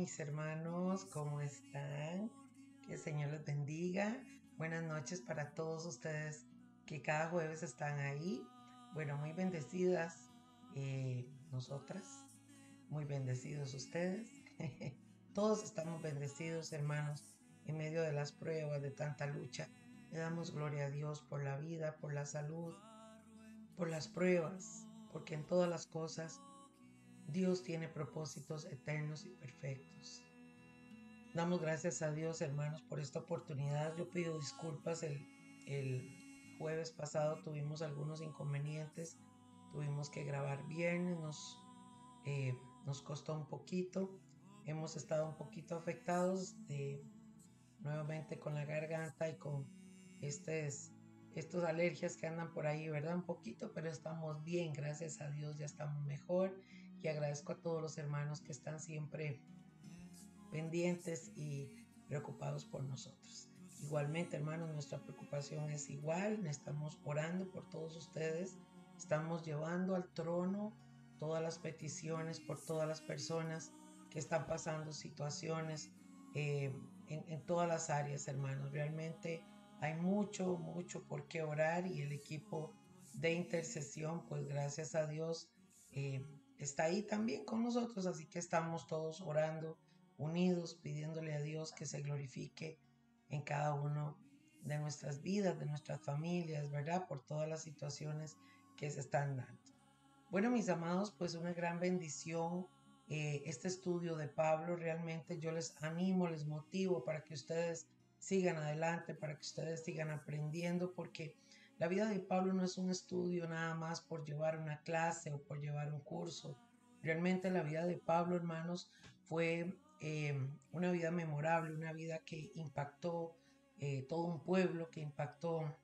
mis hermanos, ¿cómo están? Que el Señor les bendiga. Buenas noches para todos ustedes que cada jueves están ahí. Bueno, muy bendecidas nosotras, muy bendecidos ustedes. Todos estamos bendecidos, hermanos, en medio de las pruebas, de tanta lucha. Le damos gloria a Dios por la vida, por la salud, por las pruebas, porque en todas las cosas Dios tiene propósitos eternos y perfectos. Damos gracias a Dios, hermanos, por esta oportunidad. Yo pido disculpas. El jueves pasado tuvimos algunos inconvenientes. Tuvimos que grabar viernes. Nos costó un poquito. Hemos estado un poquito afectados nuevamente con la garganta y con estos alergias que andan por ahí, ¿verdad? Un poquito, pero estamos bien, gracias a Dios, ya estamos mejor. Y agradezco a todos los hermanos que están siempre pendientes y preocupados por nosotros. Igualmente, hermanos, nuestra preocupación es igual. Estamos orando por todos ustedes. Estamos llevando al trono todas las peticiones por todas las personas que están pasando situaciones en todas las áreas, hermanos. Realmente hay mucho, mucho por qué orar y el equipo de intercesión, pues gracias a Dios, eh, está ahí también con nosotros. Así que estamos todos orando unidos, pidiéndole a Dios que se glorifique en cada uno de nuestras vidas, de nuestras familias, ¿verdad? Por todas las situaciones que se están dando. Bueno, mis amados, pues una gran bendición este estudio de Pablo. Realmente yo les animo, les motivo para que ustedes sigan adelante, para que ustedes sigan aprendiendo, porque la vida de Pablo no es un estudio nada más por llevar una clase o por llevar un curso. Realmente la vida de Pablo, hermanos, fue una vida memorable, una vida que impactó todo un pueblo, que impactó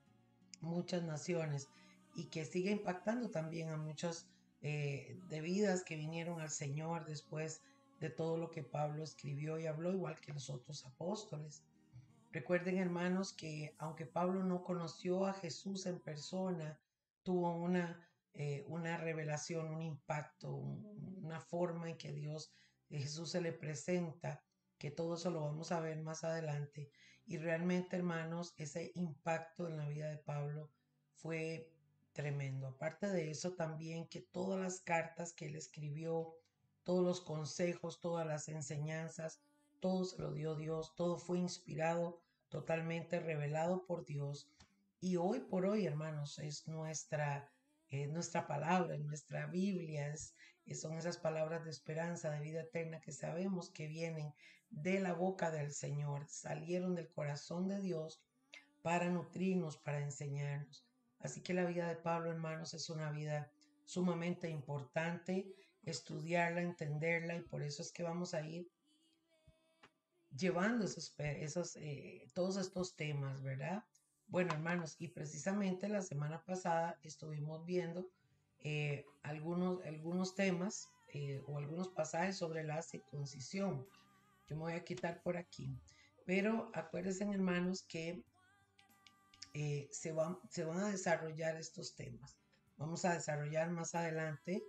muchas naciones y que sigue impactando también a muchas de vidas que vinieron al Señor después de todo lo que Pablo escribió y habló, igual que los otros apóstoles. Recuerden, hermanos, que aunque Pablo no conoció a Jesús en persona, tuvo una revelación, un impacto, una forma en que Jesús se le presenta, que todo eso lo vamos a ver más adelante. Y realmente, hermanos, ese impacto en la vida de Pablo fue tremendo. Aparte de eso, también que todas las cartas que él escribió, todos los consejos, todas las enseñanzas, todo se lo dio Dios, todo fue inspirado, totalmente revelado por Dios. Y hoy por hoy, hermanos, es nuestra palabra, nuestra Biblia, son esas palabras de esperanza, de vida eterna que sabemos que vienen de la boca del Señor, salieron del corazón de Dios para nutrirnos, para enseñarnos. Así que la vida de Pablo, hermanos, es una vida sumamente importante, estudiarla, entenderla, y por eso es que vamos a ir llevando todos estos temas, ¿verdad? Bueno, hermanos, y precisamente la semana pasada estuvimos viendo algunos temas o algunos pasajes sobre la circuncisión. Yo me voy a quitar por aquí. Pero acuérdense, hermanos, que se van a desarrollar estos temas. Vamos a desarrollar más adelante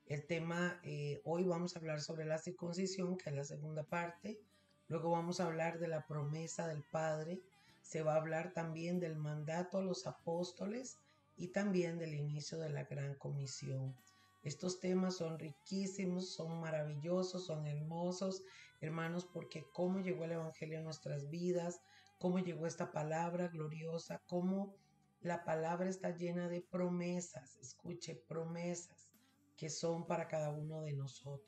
el tema. Hoy vamos a hablar sobre la circuncisión, que es la segunda parte. Luego vamos a hablar de la promesa del Padre. Se va a hablar también del mandato a los apóstoles y también del inicio de la gran comisión. Estos temas son riquísimos, son maravillosos, son hermosos, hermanos, porque cómo llegó el Evangelio a nuestras vidas, cómo llegó esta palabra gloriosa, cómo la palabra está llena de promesas, escuche, promesas que son para cada uno de nosotros.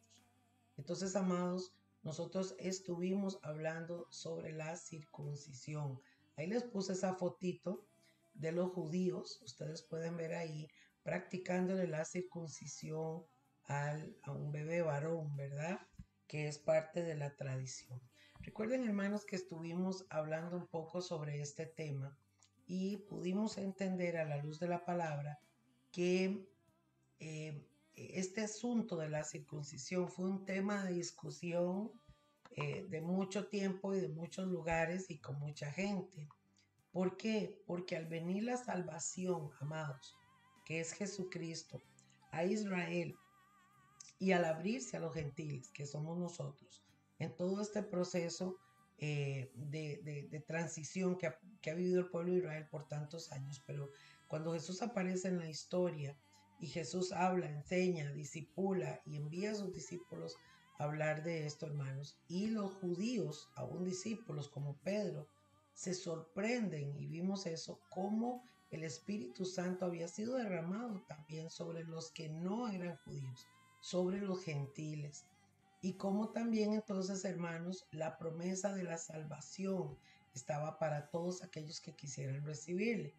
Entonces, amados, nosotros estuvimos hablando sobre la circuncisión. Ahí les puse esa fotito de los judíos, ustedes pueden ver ahí, practicándole la circuncisión a un bebé varón, ¿verdad? Que es parte de la tradición. Recuerden, hermanos, que estuvimos hablando un poco sobre este tema y pudimos entender a la luz de la palabra que este asunto de la circuncisión fue un tema de discusión de mucho tiempo y de muchos lugares y con mucha gente. ¿Por qué? Porque al venir la salvación, amados, que es Jesucristo, a Israel y al abrirse a los gentiles, que somos nosotros, en todo este proceso de transición que ha vivido el pueblo de Israel por tantos años. Pero cuando Jesús aparece en la historia y Jesús habla, enseña, discipula y envía a sus discípulos a hablar de esto, hermanos, y los judíos, aún discípulos como Pedro, se sorprenden, y vimos eso, cómo el Espíritu Santo había sido derramado también sobre los que no eran judíos, sobre los gentiles. Y cómo también entonces, hermanos, la promesa de la salvación estaba para todos aquellos que quisieran recibirle.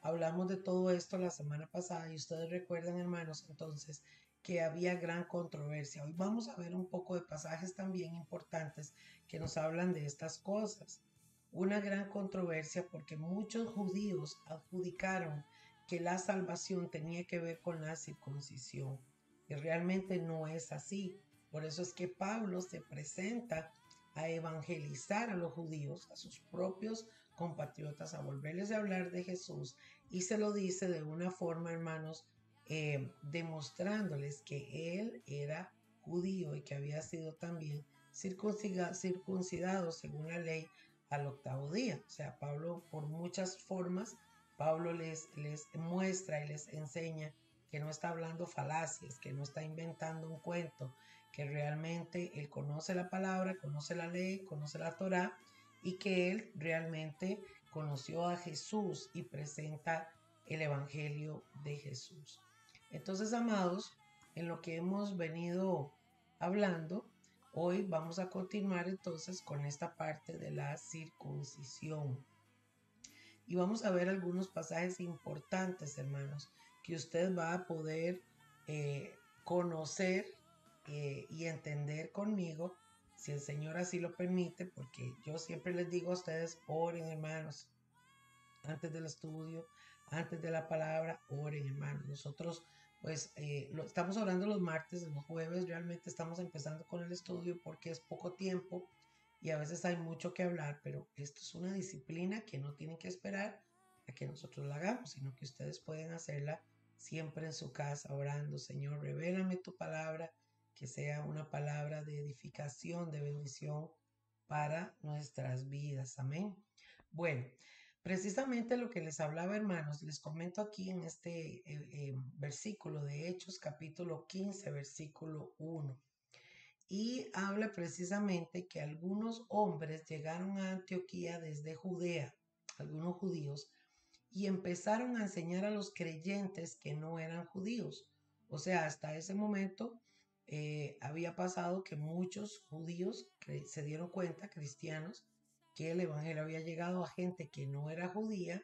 Hablamos de todo esto la semana pasada y ustedes recuerdan, hermanos, entonces que había gran controversia. Hoy vamos a ver un poco de pasajes también importantes que nos hablan de estas cosas. Una gran controversia porque muchos judíos adjudicaron que la salvación tenía que ver con la circuncisión y realmente no es así. Por eso es que Pablo se presenta a evangelizar a los judíos, a sus propios compatriotas, a volverles a hablar de Jesús, y se lo dice de una forma, hermanos, demostrándoles que él era judío y que había sido también circuncidado según la ley al octavo día. O sea, Pablo, por muchas formas, Pablo les muestra y les enseña que no está hablando falacias, que no está inventando un cuento, que realmente él conoce la palabra, conoce la ley, conoce la Torá, y que él realmente conoció a Jesús y presenta el Evangelio de Jesús. Entonces, amados, en lo que hemos venido hablando, hoy vamos a continuar entonces con esta parte de la circuncisión. Y vamos a ver algunos pasajes importantes, hermanos, que usted va a poder conocer y entender conmigo, si el Señor así lo permite, porque yo siempre les digo a ustedes, oren, hermanos, antes del estudio, antes de la palabra, oren, hermanos. Nosotros, pues, estamos orando los martes, los jueves, realmente estamos empezando con el estudio porque es poco tiempo y a veces hay mucho que hablar, pero esto es una disciplina que no tienen que esperar a que nosotros la hagamos, sino que ustedes pueden hacerla siempre en su casa, orando: Señor, revélame tu palabra, que sea una palabra de edificación, de bendición para nuestras vidas. Amén. Bueno, precisamente lo que les hablaba, hermanos, les comento aquí en este versículo de Hechos, capítulo 15, versículo 1. Y habla precisamente que algunos hombres llegaron a Antioquía desde Judea, algunos judíos, y empezaron a enseñar a los creyentes que no eran judíos. O sea, hasta ese momento había pasado que muchos judíos se dieron cuenta, cristianos, que el evangelio había llegado a gente que no era judía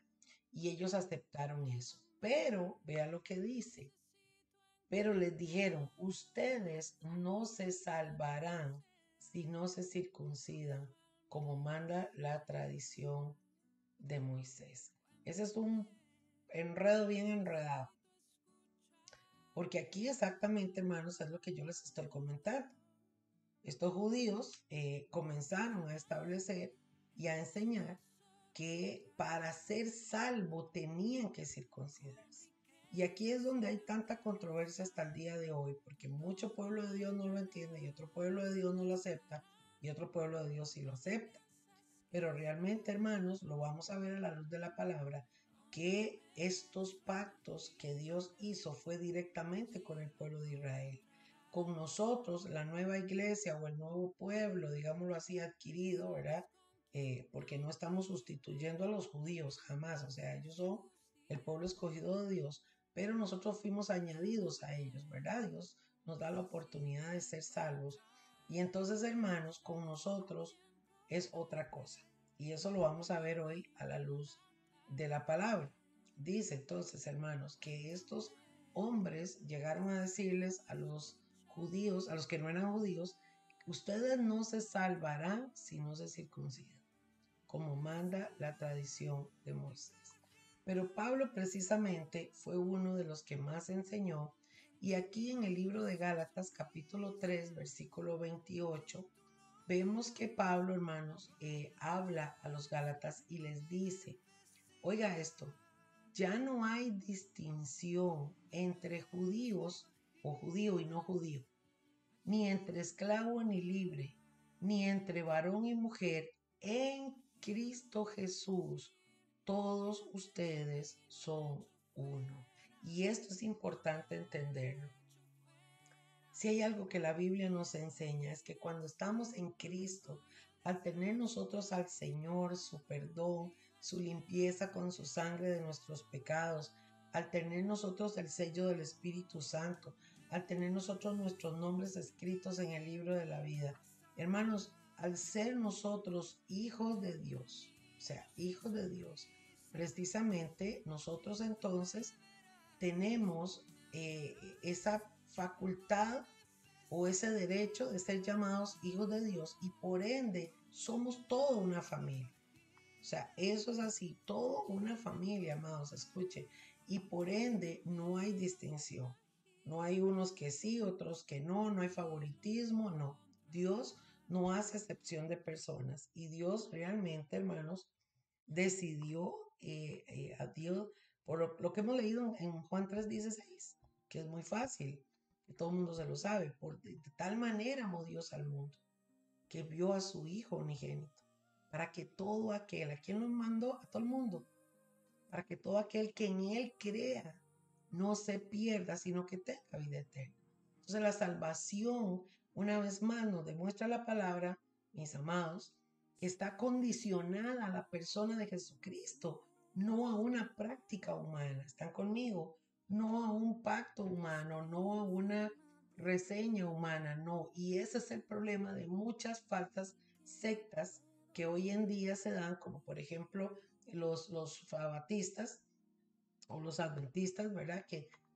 y ellos aceptaron eso. Pero vea lo que dice. Pero les dijeron: ustedes no se salvarán si no se circuncidan, como manda la tradición de Moisés. Ese es un enredo bien enredado. Porque aquí exactamente, hermanos, es lo que yo les estoy comentando. Estos judíos comenzaron a establecer y a enseñar que para ser salvo tenían que circuncidarse. Y aquí es donde hay tanta controversia hasta el día de hoy, porque mucho pueblo de Dios no lo entiende y otro pueblo de Dios no lo acepta y otro pueblo de Dios sí lo acepta. Pero realmente, hermanos, lo vamos a ver a la luz de la palabra, que estos pactos que Dios hizo fue directamente con el pueblo de Israel. Con nosotros, la nueva iglesia o el nuevo pueblo, digámoslo así, adquirido, ¿verdad? Porque no estamos sustituyendo a los judíos, jamás. O sea, ellos son el pueblo escogido de Dios, pero nosotros fuimos añadidos a ellos, ¿verdad? Dios nos da la oportunidad de ser salvos. Y entonces, hermanos, con nosotros es otra cosa. Y eso lo vamos a ver hoy a la luz de la palabra. Dice entonces, hermanos, que estos hombres llegaron a decirles a los judíos, a los que no eran judíos: ustedes no se salvarán si no se circuncidan, como manda la tradición de Moisés. Pero Pablo precisamente fue uno de los que más enseñó, y aquí en el libro de Gálatas capítulo 3 versículo 28 vemos que Pablo, hermanos, habla a los Gálatas y les dice: oiga esto, ya no hay distinción entre judíos o judío y no judío, ni entre esclavo ni libre, ni entre varón y mujer, en Cristo Jesús, todos ustedes son uno. Y esto es importante entenderlo. Si hay algo que la Biblia nos enseña es que cuando estamos en Cristo, al tener nosotros al Señor, su perdón, su limpieza con su sangre de nuestros pecados, al tener nosotros el sello del Espíritu Santo, al tener nosotros nuestros nombres escritos en el libro de la vida, hermanos, al ser nosotros hijos de Dios, o sea, hijos de Dios, precisamente nosotros entonces tenemos esa facultad o ese derecho de ser llamados hijos de Dios y por ende somos toda una familia. O sea, eso es así, toda una familia, amados, escuche. Y por ende no hay distinción. No hay unos que sí, otros que no, no hay favoritismo, no. Dios no hace excepción de personas y Dios realmente, hermanos, decidió a Dios, por lo que hemos leído en Juan 3:16, que es muy fácil, que todo el mundo se lo sabe, de tal manera amó Dios al mundo, que vio a su Hijo unigénito, para que todo aquel, ¿a quien nos mandó? A todo el mundo, para que todo aquel que en Él crea no se pierda, sino que tenga vida eterna. Entonces la salvación, una vez más, nos demuestra la palabra, mis amados, que está condicionada a la persona de Jesucristo, no a una práctica humana. ¿Están conmigo? No a un pacto humano, no a una reseña humana, no. Y ese es el problema de muchas falsas sectas que hoy en día se dan, como por ejemplo los fabatistas o los adventistas, ¿verdad?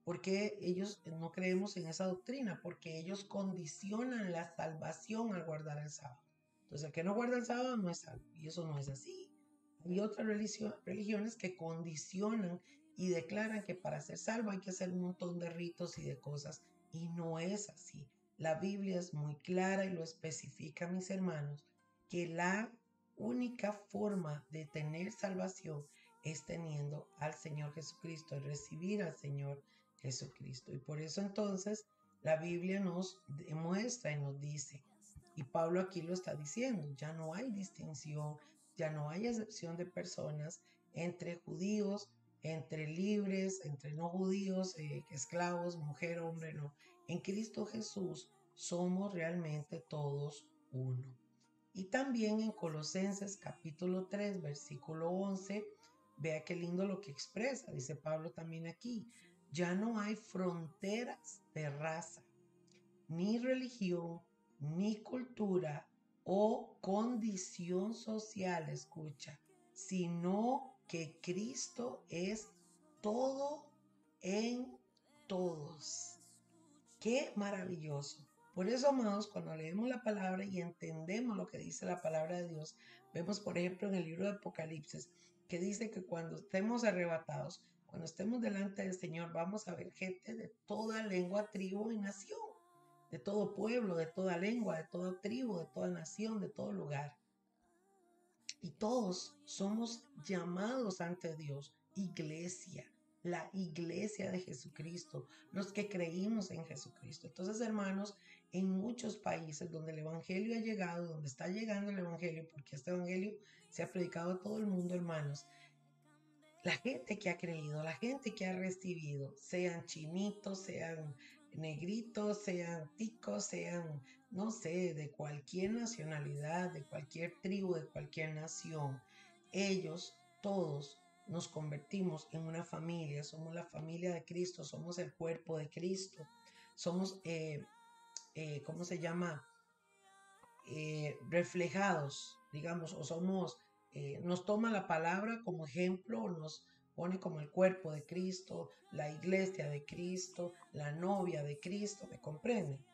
¿Por qué ellos no creemos en esa doctrina? Porque ellos condicionan la salvación al guardar el sábado. Entonces, el que no guarda el sábado no es salvo. Y eso no es así. Hay otras religiones que condicionan y declaran que para ser salvo hay que hacer un montón de ritos y de cosas. Y no es así. La Biblia es muy clara y lo especifica, mis hermanos, que la única forma de tener salvación es teniendo al Señor Jesucristo, es recibir al Señor Jesucristo. Y por eso entonces la Biblia nos demuestra y nos dice, y Pablo aquí lo está diciendo, ya no hay distinción, ya no hay excepción de personas entre judíos, entre libres, entre no judíos, esclavos, mujer, hombre, no. En Cristo Jesús somos realmente todos uno. Y también en Colosenses capítulo 3, versículo 11, vea qué lindo lo que expresa, dice Pablo también aquí, ya no hay fronteras de raza, ni religión, ni cultura o condición social, escucha, sino que Cristo es todo en todos. Qué maravilloso. Por eso, amados, cuando leemos la palabra y entendemos lo que dice la palabra de Dios, vemos, por ejemplo, en el libro de Apocalipsis, que dice que cuando estemos arrebatados, cuando estemos delante del Señor, vamos a ver gente de toda lengua, tribu y nación, de todo pueblo, de toda lengua, de toda tribu, de toda nación, de todo lugar. Y todos somos llamados ante Dios, iglesia, la iglesia de Jesucristo, los que creímos en Jesucristo. Entonces, hermanos, en muchos países donde el Evangelio ha llegado, donde está llegando el Evangelio, porque este Evangelio se ha predicado a todo el mundo, hermanos, la gente que ha creído, la gente que ha recibido, sean chinitos, sean negritos, sean ticos, sean, no sé, de cualquier nacionalidad, de cualquier tribu, de cualquier nación, ellos todos nos convertimos en una familia, somos la familia de Cristo, somos el cuerpo de Cristo, somos, ¿cómo se llama? Reflejados, digamos, o somos, nos toma la palabra como ejemplo, nos pone como el cuerpo de Cristo, la iglesia de Cristo, la novia de Cristo, ¿me comprenden?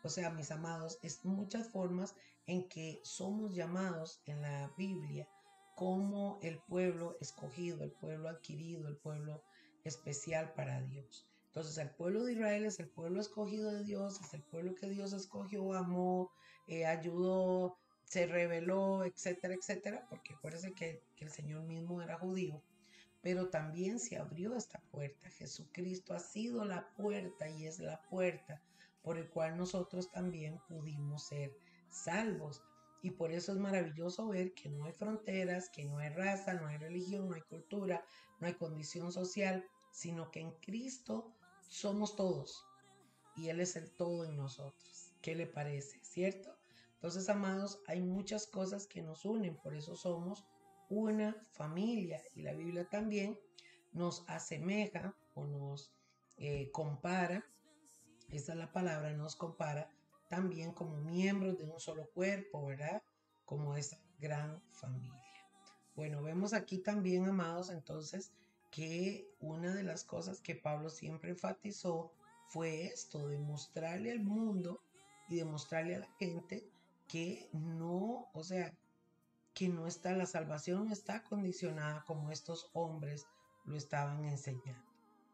O sea, mis amados, es muchas formas en que somos llamados en la Biblia como el pueblo escogido, el pueblo adquirido, el pueblo especial para Dios. Entonces, el pueblo de Israel es el pueblo escogido de Dios, es el pueblo que Dios escogió, amó, ayudó, se reveló, etcétera, etcétera, porque acuérdense que el Señor mismo era judío, pero también se abrió esta puerta. Jesucristo ha sido la puerta y es la puerta por el cual nosotros también pudimos ser salvos. Y por eso es maravilloso ver que no hay fronteras, que no hay raza, no hay religión, no hay cultura, no hay condición social, sino que en Cristo somos todos y Él es el todo en nosotros. ¿Qué le parece? ¿Cierto? Entonces, amados, hay muchas cosas que nos unen, por eso somos una familia y la Biblia también nos asemeja o nos compara, esa es la palabra, nos compara también como miembros de un solo cuerpo, ¿verdad? Como esa gran familia. Bueno, vemos aquí también, amados, entonces, que una de las cosas que Pablo siempre enfatizó fue esto, de mostrarle al mundo y demostrarle a la gente que no, o sea, que no está, la salvación no está condicionada como estos hombres lo estaban enseñando.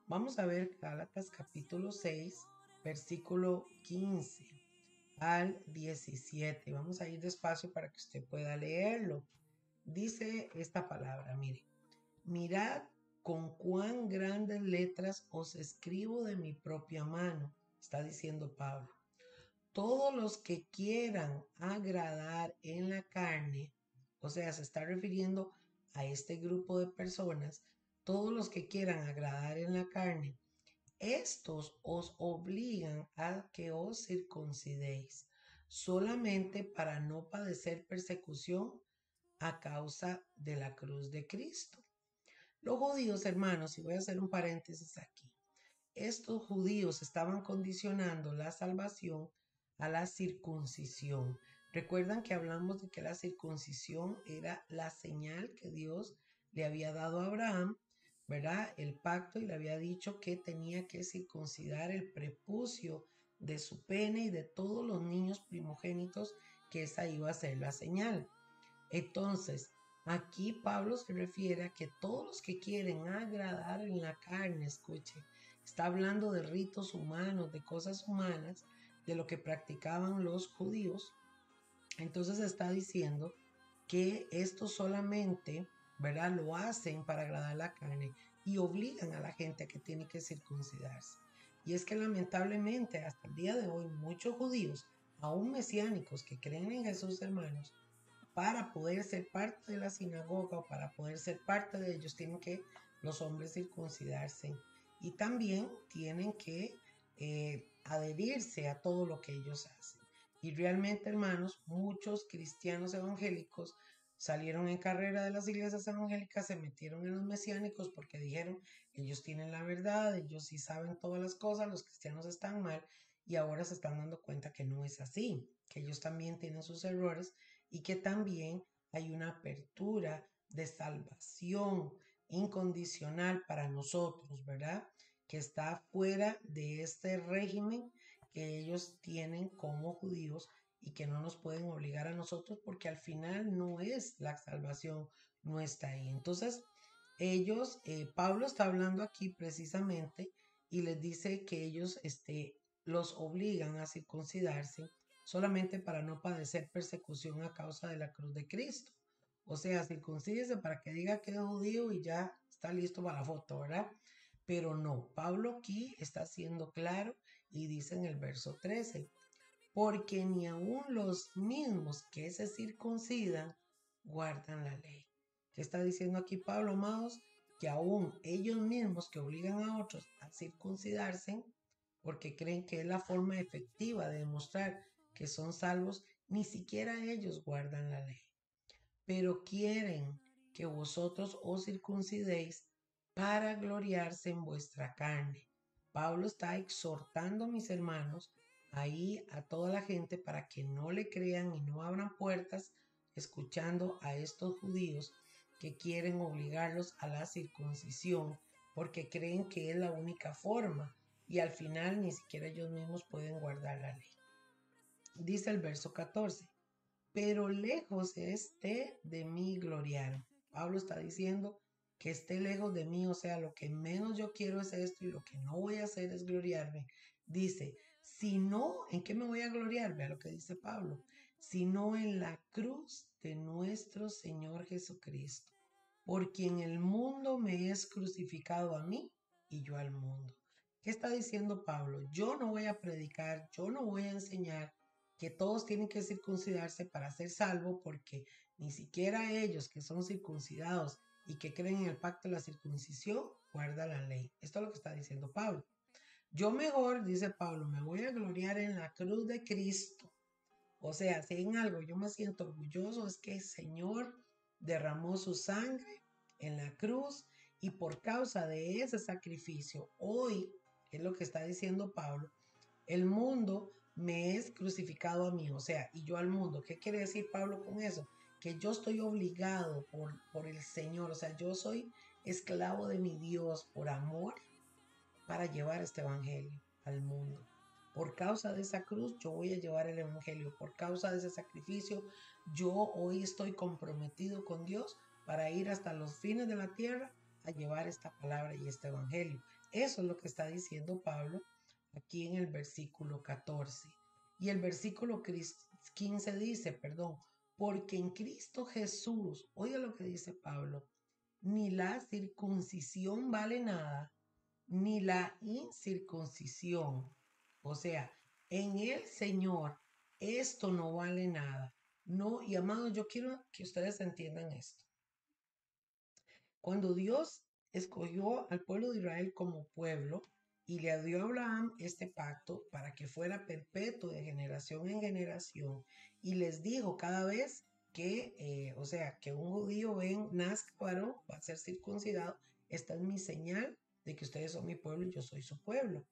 Vamos a ver Gálatas capítulo 6, versículo 15 al 17. Vamos a ir despacio para que usted pueda leerlo. Dice esta palabra, mire, mirad con cuán grandes letras os escribo de mi propia mano, está diciendo Pablo. Todos los que quieran agradar en la carne, o sea, se está refiriendo a este grupo de personas, todos los que quieran agradar en la carne, estos os obligan a que os circuncidéis, solamente para no padecer persecución a causa de la cruz de Cristo. Los judíos, hermanos, y voy a hacer un paréntesis aquí, estos judíos estaban condicionando la salvación a la circuncisión. Recuerdan que hablamos de que la circuncisión era la señal que Dios le había dado a Abraham, ¿verdad? El pacto, y le había dicho que tenía que circuncidar el prepucio de su pene y de todos los niños primogénitos, que esa iba a ser la señal. Entonces, aquí Pablo se refiere a que todos los que quieren agradar en la carne, escuche, está hablando de ritos humanos, de cosas humanas, de lo que practicaban los judíos. Entonces está diciendo que esto solamente, ¿verdad? Lo hacen para agradar la carne y obligan a la gente a que tiene que circuncidarse. Y es que lamentablemente hasta el día de hoy muchos judíos, aún mesiánicos que creen en Jesús, hermanos, para poder ser parte de la sinagoga o para poder ser parte de ellos, tienen que los hombres circuncidarse y también tienen que adherirse a todo lo que ellos hacen. Y realmente, hermanos, muchos cristianos evangélicos salieron en carrera de las iglesias evangélicas, se metieron en los mesiánicos porque dijeron, ellos tienen la verdad, ellos sí saben todas las cosas, los cristianos están mal, y ahora se están dando cuenta que no es así, que ellos también tienen sus errores y que también hay una apertura de salvación incondicional para nosotros, ¿verdad? Que está fuera de este régimen que ellos tienen como judíos y que no nos pueden obligar a nosotros porque al final no es la salvación, no está ahí. Entonces, ellos, Pablo está hablando aquí precisamente y les dice que ellos los obligan a circuncidarse solamente para no padecer persecución a causa de la cruz de Cristo. O sea, circuncídese para que diga que es judío y ya está listo para la foto, ¿verdad? Pero no, Pablo aquí está siendo claro y dice en el verso 13, porque ni aun los mismos que se circuncidan guardan la ley. ¿Qué está diciendo aquí Pablo, amados? Que aún ellos mismos que obligan a otros a circuncidarse, porque creen que es la forma efectiva de demostrar que son salvos, ni siquiera ellos guardan la ley. Pero quieren que vosotros os circuncidéis para gloriarse en vuestra carne. Pablo está exhortando, mis hermanos, ahí a toda la gente para que no le crean y no abran puertas escuchando a estos judíos que quieren obligarlos a la circuncisión porque creen que es la única forma y al final ni siquiera ellos mismos pueden guardar la ley. Dice el verso 14, pero lejos esté de mí gloriar. Pablo está diciendo que esté lejos de mí, o sea, lo que menos yo quiero es esto y lo que no voy a hacer es gloriarme. Dice, si no, ¿en qué me voy a gloriar? Vea lo que dice Pablo, sino en la cruz de nuestro Señor Jesucristo, por quien el mundo me es crucificado a mí y yo al mundo. ¿Qué está diciendo Pablo? Yo no voy a predicar, yo no voy a enseñar que todos tienen que circuncidarse para ser salvos, porque ni siquiera ellos que son circuncidados y que creen en el pacto de la circuncisión guardan la ley. Esto es lo que está diciendo Pablo. Yo mejor, dice Pablo, me voy a gloriar en la cruz de Cristo. O sea, si en algo yo me siento orgulloso es que el Señor derramó su sangre en la cruz y por causa de ese sacrificio, hoy, es lo que está diciendo Pablo, el mundo me es crucificado a mí, o sea, y yo al mundo. ¿Qué quiere decir Pablo con eso? Que yo estoy obligado por el Señor, o sea, yo soy esclavo de mi Dios por amor para llevar este evangelio al mundo. Por causa de esa cruz, yo voy a llevar el evangelio. Por causa de ese sacrificio, yo hoy estoy comprometido con Dios para ir hasta los fines de la tierra a llevar esta palabra y este evangelio. Eso es lo que está diciendo Pablo aquí en el versículo 14. Y el versículo 15 dice, perdón, porque en Cristo Jesús, oiga lo que dice Pablo, ni la circuncisión vale nada, ni la incircuncisión. O sea, en el Señor esto no vale nada. No, y amados, yo quiero que ustedes entiendan esto. Cuando Dios escogió al pueblo de Israel como pueblo y le dio a Abraham este pacto para que fuera perpetuo de generación en generación, y les dijo cada vez que, o sea, que un judío nazca varón, va a ser circuncidado, esta es mi señal de que ustedes son mi pueblo y yo soy su pueblo.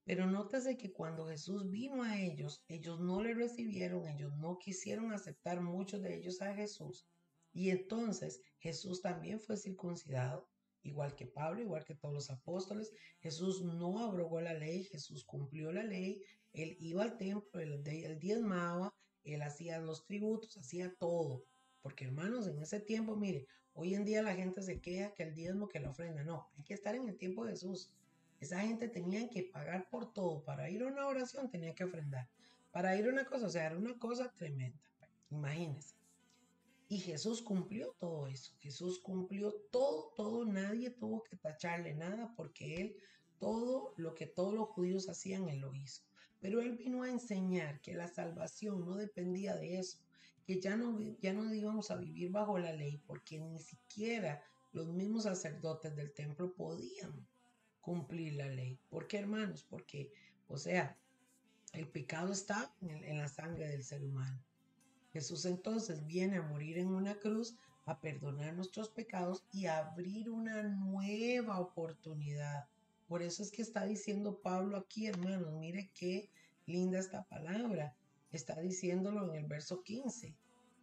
Pero nótese que cuando Jesús vino a ellos, ellos no le recibieron, ellos no quisieron aceptar muchos de ellos a Jesús. Y entonces Jesús también fue circuncidado, igual que Pablo, igual que todos los apóstoles. Jesús no abrogó la ley, Jesús cumplió la ley, él iba al templo, él diezmaba, él hacía los tributos, hacía todo. Porque hermanos, en ese tiempo, mire, hoy en día la gente se queja que el diezmo, que la ofrenda, no, hay que estar en el tiempo de Jesús. Esa gente tenía que pagar por todo. Para ir a una oración tenía que ofrendar. Para ir a una cosa, o sea, era una cosa tremenda. Imagínense. Y Jesús cumplió todo eso. Jesús cumplió todo, todo. Nadie tuvo que tacharle nada porque él, todo lo que todos los judíos hacían, él lo hizo. Pero él vino a enseñar que la salvación no dependía de eso, que ya no íbamos a vivir bajo la ley porque ni siquiera los mismos sacerdotes del templo podían cumplir la ley. ¿Por qué, hermanos? Porque, o sea, el pecado está en la sangre del ser humano. Jesús entonces viene a morir en una cruz, a perdonar nuestros pecados y a abrir una nueva oportunidad. Por eso es que está diciendo Pablo aquí, hermanos, mire qué linda esta palabra. Está diciéndolo en el verso 15.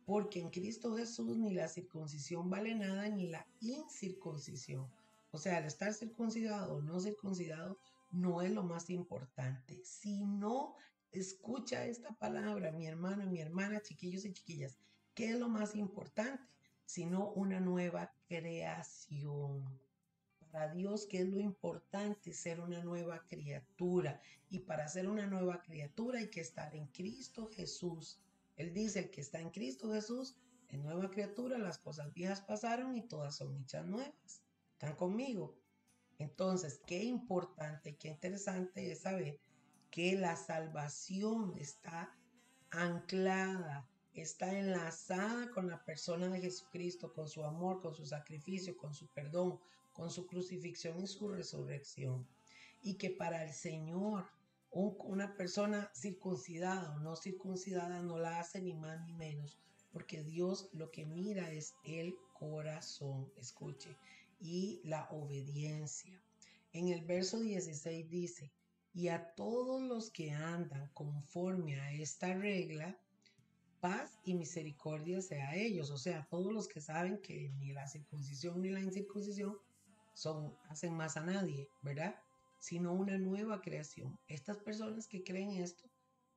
Porque en Cristo Jesús ni la circuncisión vale nada, ni la incircuncisión. O sea, el estar circuncidado o no circuncidado no es lo más importante, sino escucha esta palabra, mi hermano y mi hermana, chiquillos y chiquillas. ¿Qué es lo más importante? Sino una nueva creación. Para Dios, ¿qué es lo importante? Ser una nueva criatura. Y para ser una nueva criatura hay que estar en Cristo Jesús. Él dice, el que está en Cristo Jesús, en nueva criatura, las cosas viejas pasaron y todas son hechas nuevas. ¿Están conmigo? Entonces, qué importante, qué interesante es saber que la salvación está anclada, está enlazada con la persona de Jesucristo, con su amor, con su sacrificio, con su perdón, con su crucifixión y su resurrección. Y que para el Señor, una persona circuncidada o no circuncidada no la hace ni más ni menos, porque Dios lo que mira es el corazón, escuche, y la obediencia. En el verso 16 dice, y a todos los que andan conforme a esta regla, paz y misericordia sea a ellos. O sea, todos los que saben que ni la circuncisión ni la incircuncisión hacen más a nadie, ¿verdad? Sino una nueva creación. Estas personas que creen esto,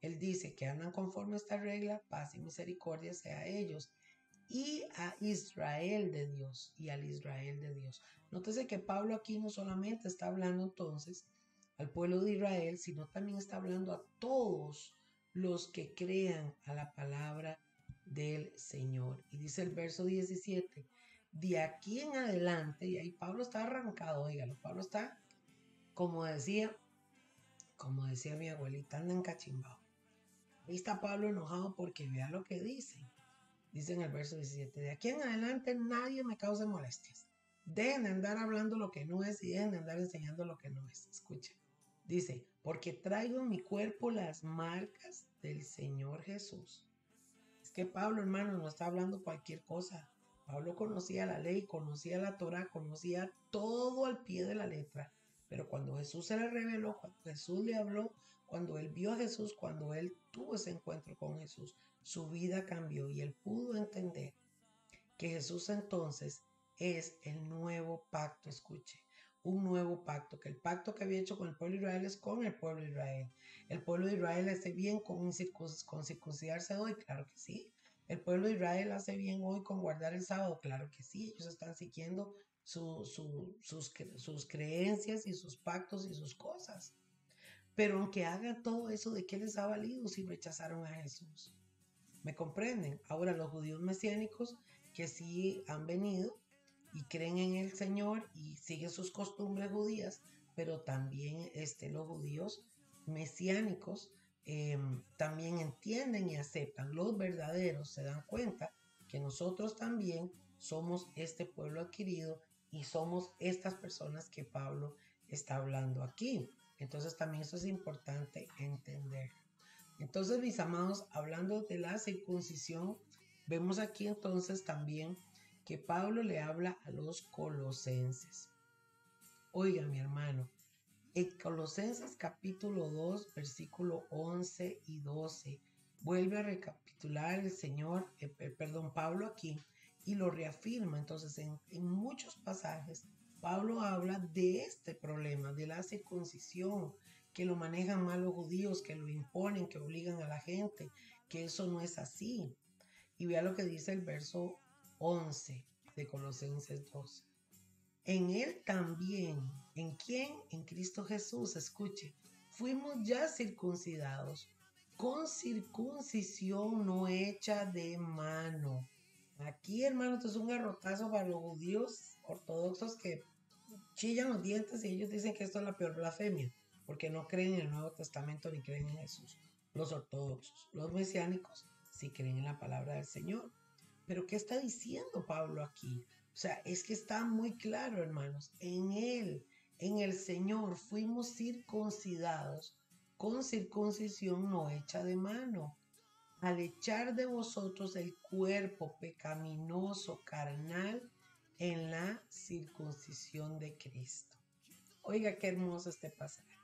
él dice que andan conforme a esta regla, paz y misericordia sea a ellos. Y a Israel de Dios, y al Israel de Dios. Nótese que Pablo aquí no solamente está hablando entonces al pueblo de Israel, sino también está hablando a todos los que crean a la palabra del Señor. Y dice el verso 17, de aquí en adelante, y ahí Pablo está arrancado, oígalo, Pablo está, como decía mi abuelita, anda encachimbado. Ahí está Pablo enojado porque vea lo que dice. Dice en el verso 17, de aquí en adelante nadie me cause molestias. Dejen de andar hablando lo que no es y dejen de andar enseñando lo que no es. Escuchen. Dice, porque traigo en mi cuerpo las marcas del Señor Jesús. Es que Pablo, hermano, no está hablando cualquier cosa. Pablo conocía la ley, conocía la Torá, conocía todo al pie de la letra. Pero cuando Jesús se le reveló, cuando Jesús le habló, cuando él vio a Jesús, cuando él tuvo ese encuentro con Jesús, su vida cambió y él pudo entender que Jesús entonces es el nuevo pacto, escuche, un nuevo pacto, que el pacto que había hecho con el pueblo de Israel es con el pueblo de Israel. ¿El pueblo de Israel hace bien con circuncidarse hoy? Claro que sí. ¿El pueblo de Israel hace bien hoy con guardar el sábado? Claro que sí. Ellos están siguiendo sus creencias y sus pactos y sus cosas. Pero aunque hagan todo eso, ¿de qué les ha valido si rechazaron a Jesús? ¿Me comprenden? Ahora los judíos mesiánicos que sí han venido y creen en el Señor y siguen sus costumbres judías, pero también los judíos mesiánicos también entienden y aceptan. Los verdaderos se dan cuenta que nosotros también somos este pueblo adquirido y somos estas personas que Pablo está hablando aquí. Entonces también eso es importante entender. Entonces, mis amados, hablando de la circuncisión, vemos aquí entonces también que Pablo le habla a los colosenses. Oiga, mi hermano, en Colosenses capítulo 2, versículo 11 y 12, vuelve a recapitular el Señor, Pablo aquí, y lo reafirma. Entonces, en muchos pasajes, Pablo habla de este problema, de la circuncisión, que lo manejan mal los judíos, que lo imponen, que obligan a la gente, que eso no es así. Y vea lo que dice el verso 11 de Colosenses 2. En él también, ¿en quién? En Cristo Jesús, escuche, fuimos ya circuncidados con circuncisión no hecha de mano. Aquí, hermanos, esto es un garrotazo para los judíos ortodoxos que chillan los dientes y ellos dicen que esto es la peor blasfemia, porque no creen en el Nuevo Testamento ni creen en Jesús. Los ortodoxos, los mesiánicos, sí creen en la palabra del Señor. Pero ¿qué está diciendo Pablo aquí? O sea, es que está muy claro, hermanos. En Él, en el Señor, fuimos circuncidados con circuncisión no hecha de mano, al echar de vosotros el cuerpo pecaminoso carnal en la circuncisión de Cristo. Oiga, qué hermoso este pasaje.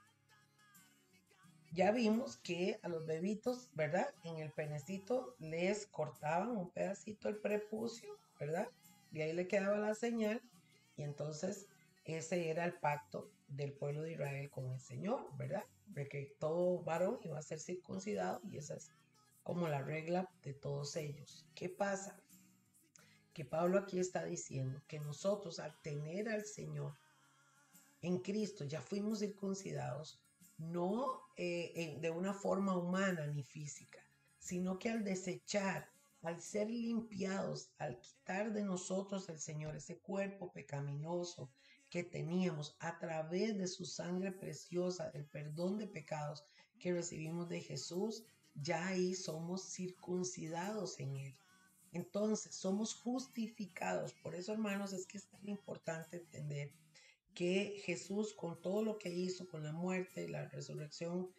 Ya vimos que a los bebitos, ¿verdad? En el penecito les cortaban un pedacito el prepucio, ¿verdad? Y ahí le quedaba la señal. Y entonces ese era el pacto del pueblo de Israel con el Señor, ¿verdad? De que todo varón iba a ser circuncidado y esa es como la regla de todos ellos. ¿Qué pasa? Que Pablo aquí está diciendo que nosotros al tener al Señor en Cristo ya fuimos circuncidados, no de una forma humana ni física, sino que al desechar, al ser limpiados, al quitar de nosotros el Señor ese cuerpo pecaminoso que teníamos a través de su sangre preciosa, el perdón de pecados que recibimos de Jesús, ya ahí somos circuncidados en Él. Entonces somos justificados. Por eso, hermanos, es que es tan importante entender que Jesús, con todo lo que hizo, con la muerte y la resurrección,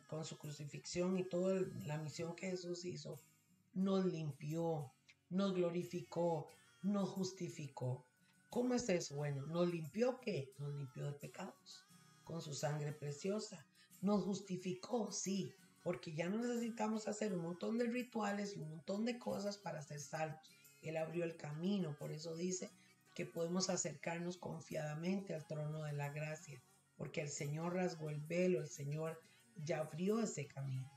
con su crucifixión y toda la misión que Jesús hizo, nos limpió, nos glorificó, nos justificó. ¿Cómo es eso? Bueno, ¿nos limpió qué? Nos limpió de pecados, con su sangre preciosa. Nos justificó, sí, porque ya no necesitamos hacer un montón de rituales y un montón de cosas para ser salvos. Él abrió el camino, por eso dice que podemos acercarnos confiadamente al trono de la gracia, porque el Señor rasgó el velo, el Señor ya abrió ese camino.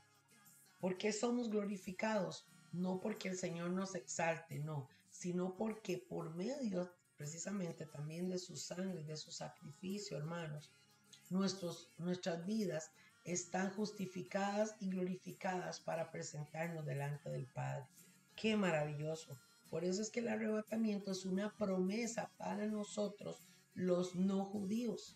¿Por qué somos glorificados? No porque el Señor nos exalte, no, sino porque por medio precisamente también de su sangre, de su sacrificio, hermanos, nuestras vidas están justificadas y glorificadas para presentarnos delante del Padre. ¡Qué maravilloso! Por eso es que el arrebatamiento es una promesa para nosotros, los no judíos.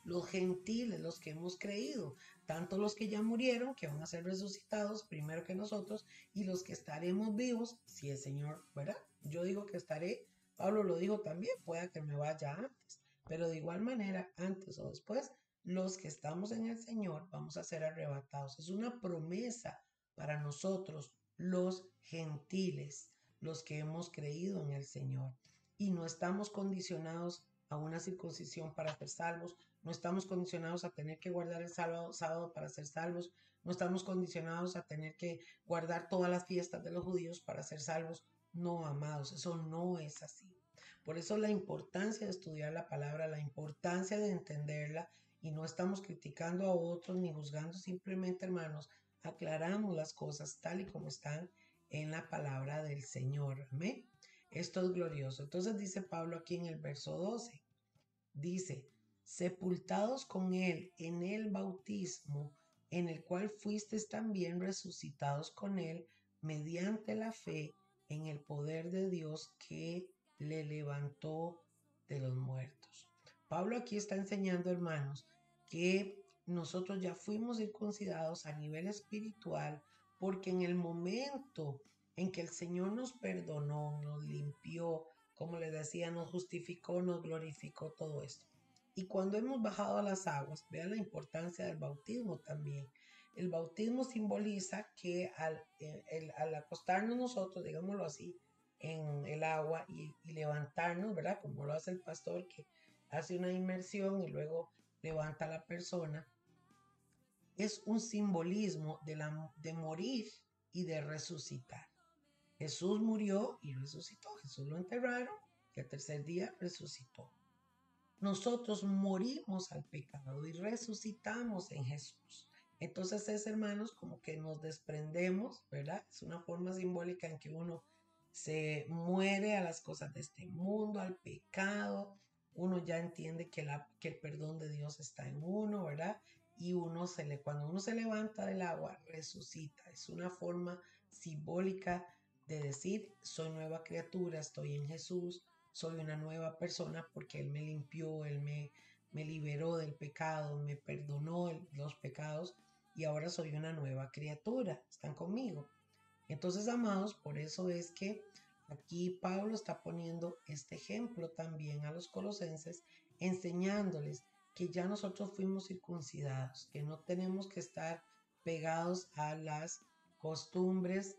los gentiles, los que hemos creído, tanto los que ya murieron, que van a ser resucitados primero que nosotros, y los que estaremos vivos, si el Señor, ¿verdad? Yo digo que estaré, Pablo lo dijo también, pueda que me vaya antes, pero de igual manera, antes o después, los que estamos en el Señor vamos a ser arrebatados. Es una promesa para nosotros, los gentiles, los que hemos creído en el Señor. Y no estamos condicionados a una circuncisión para ser salvos, no estamos condicionados a tener que guardar el sábado para ser salvos, no estamos condicionados a tener que guardar todas las fiestas de los judíos para ser salvos. No, amados, eso no es así. Por eso la importancia de estudiar la palabra, la importancia de entenderla, y no estamos criticando a otros ni juzgando, simplemente, hermanos, aclaramos las cosas tal y como están en la palabra del Señor. Amén. Esto es glorioso. Entonces dice Pablo aquí en el verso 12, dice, sepultados con él en el bautismo, en el cual fuisteis también resucitados con él mediante la fe en el poder de Dios que le levantó de los muertos. Pablo aquí está enseñando, hermanos, que nosotros ya fuimos circuncidados a nivel espiritual, porque en el momento en que el Señor nos perdonó, nos limpió, como les decía, nos justificó, nos glorificó, todo esto. Y cuando hemos bajado a las aguas, vean la importancia del bautismo también. El bautismo simboliza que al acostarnos nosotros, digámoslo así, en el agua y levantarnos, ¿verdad? Como lo hace el pastor que hace una inmersión y luego levanta a la persona, es un simbolismo de morir y de resucitar. Jesús murió y resucitó. Jesús lo enterraron y al tercer día resucitó. Nosotros morimos al pecado y resucitamos en Jesús. Entonces es, hermanos, como que nos desprendemos, ¿verdad? Es una forma simbólica en que uno se muere a las cosas de este mundo, al pecado. Uno ya entiende que el perdón de Dios está en uno, ¿verdad? Y cuando uno se levanta del agua, resucita. Es una forma simbólica de decir, soy nueva criatura, estoy en Jesús, soy una nueva persona porque Él me limpió, me liberó del pecado, me perdonó los pecados y ahora soy una nueva criatura. ¿Están conmigo? Entonces, amados, por eso es que aquí Pablo está poniendo este ejemplo también a los colosenses, enseñándoles que ya nosotros fuimos circuncidados, que no tenemos que estar pegados a las costumbres